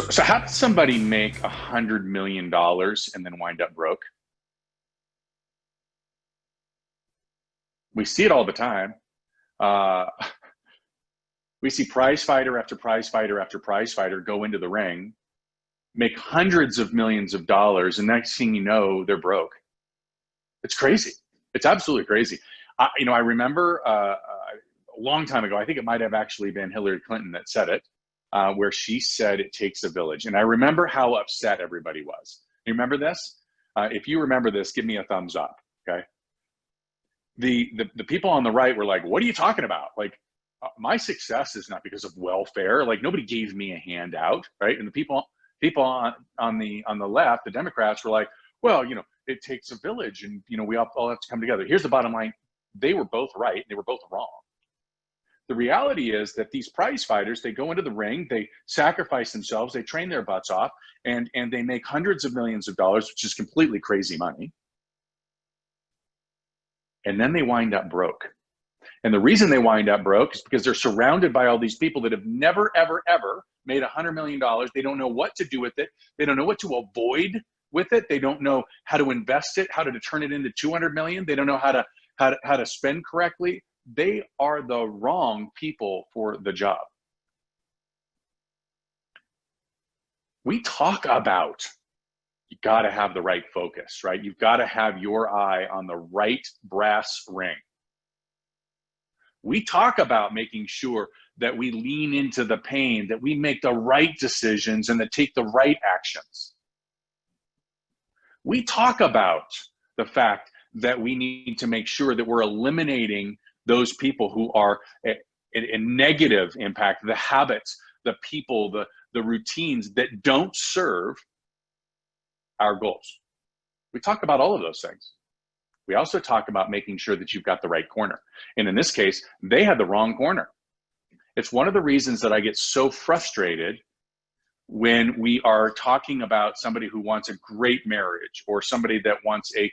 So how does somebody make $100 million and then wind up broke? We see it all the time. Uh, we see prize fighter after prize fighter after prize fighter go into the ring, make hundreds of millions of dollars, and next thing you know, they're broke. It's crazy. It's absolutely crazy. I remember a long time ago, I think it might have actually been Hillary Clinton that said it, where she said it takes a village. And I remember how upset everybody was. You remember this? If you remember this, give me a thumbs up, okay? The people on the right were like, what are you talking about? Like, my success is not because of welfare. Like, nobody gave me a handout, right? And the people on the left, the Democrats, were like, well, it takes a village, and we all have to come together. Here's the bottom line: they were both right, they were both wrong. The reality is that these prize fighters, they go into the ring, they sacrifice themselves, they train their butts off, and they make hundreds of millions of dollars, which is completely crazy money. And then they wind up broke. And the reason they wind up broke is because they're surrounded by all these people that have never, ever, ever made $100 million. They don't know what to do with it. They don't know what to avoid with it. They don't know how to invest it, how to turn it into 200 million. They don't know how to spend correctly. They are the wrong people for the job. We talk about, you got to have the right focus, right? You've got to have your eye on the right brass ring. We talk about making sure that we lean into the pain, that we make the right decisions, and that take the right actions. We talk about the fact that we need to make sure that we're eliminating those people who are a negative impact, the habits, the people, the routines that don't serve our goals. We talk about all of those things. We also talk about making sure that you've got the right corner. And in this case, they had the wrong corner. It's one of the reasons that I get so frustrated when we are talking about somebody who wants a great marriage, or somebody that wants a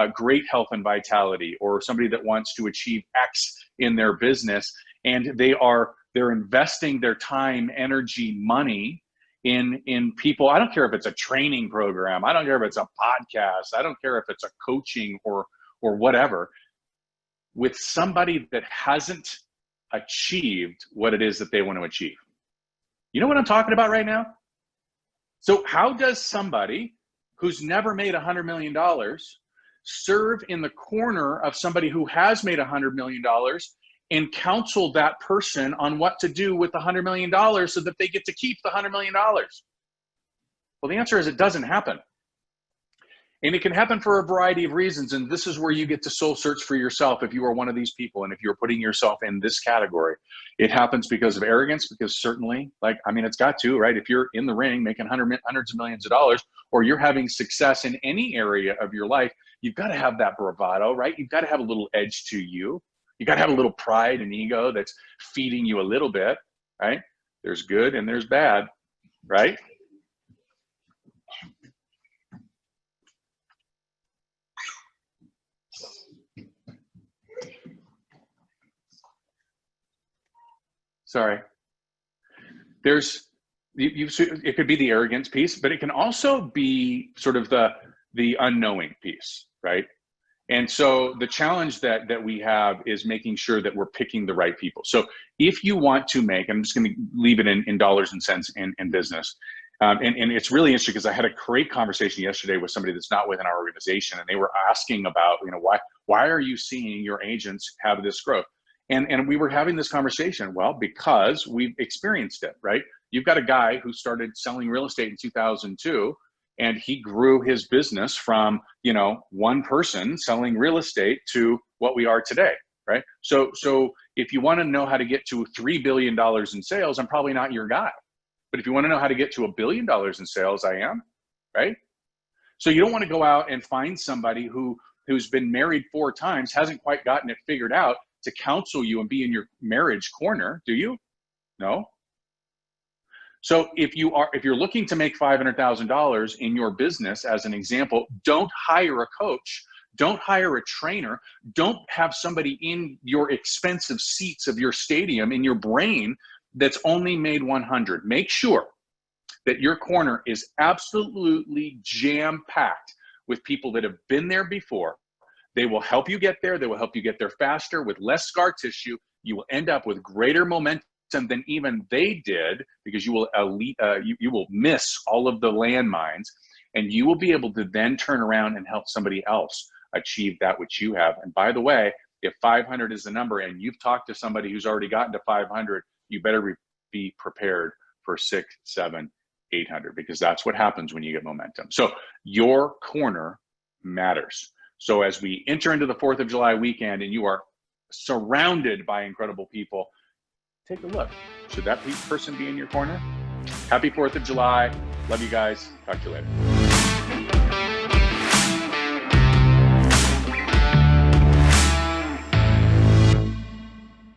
great health and vitality, or somebody that wants to achieve X in their business, and they're investing their time, energy, money in people. I don't care if it's a training program. I don't care if it's a podcast. I don't care if it's a coaching or whatever, with somebody that hasn't achieved what it is that they want to achieve. You know what I'm talking about right now? So how does somebody who's never made $100 million serve in the corner of somebody who has made $100 million and counsel that person on what to do with the $100 million so that they get to keep the $100 million? Well, the answer is it doesn't happen. And it can happen for a variety of reasons. And this is where you get to soul search for yourself if you are one of these people. And if you're putting yourself in this category, it happens because of arrogance, because certainly, it's got to, right? If you're in the ring making hundreds of millions of dollars, or you're having success in any area of your life, you've got to have that bravado, right? You've got to have a little edge to you. You got to have a little pride and ego that's feeding you a little bit, right? There's good and there's bad, right? Sorry. It could be the arrogance piece, but it can also be sort of the unknowing piece, right? And so the challenge that we have is making sure that we're picking the right people. So if you want to make, I'm just going to leave it in dollars and cents in business. And it's really interesting because I had a great conversation yesterday with somebody that's not within our organization, and they were asking about, why are you seeing your agents have this growth? And we were having this conversation. Well, because we've experienced it, right? You've got a guy who started selling real estate in 2002, and he grew his business from, one person selling real estate to what we are today, right? So if you want to know how to get to $3 billion in sales, I'm probably not your guy. But if you want to know how to get to $1 billion in sales, I am, right? So you don't want to go out and find somebody who's been married 4 times, hasn't quite gotten it figured out, to counsel you and be in your marriage corner, do you? No. So if you're looking to make $500,000 in your business, as an example, don't hire a coach, don't hire a trainer, don't have somebody in your expensive seats of your stadium in your brain that's only made 100. Make sure that your corner is absolutely jam-packed with people that have been there before. They will help you get there. They will help you get there faster with less scar tissue. You will end up with greater momentum than even they did, because you will miss all of the landmines, and you will be able to then turn around and help somebody else achieve that which you have. And by the way, if 500 is the number and you've talked to somebody who's already gotten to 500, you better be prepared for 6, 7, 800, because that's what happens when you get momentum. So your corner matters. So as we enter into the 4th of July weekend and you are surrounded by incredible people, take a look. Should that person be in your corner? Happy 4th of July. Love you guys. Talk to you later.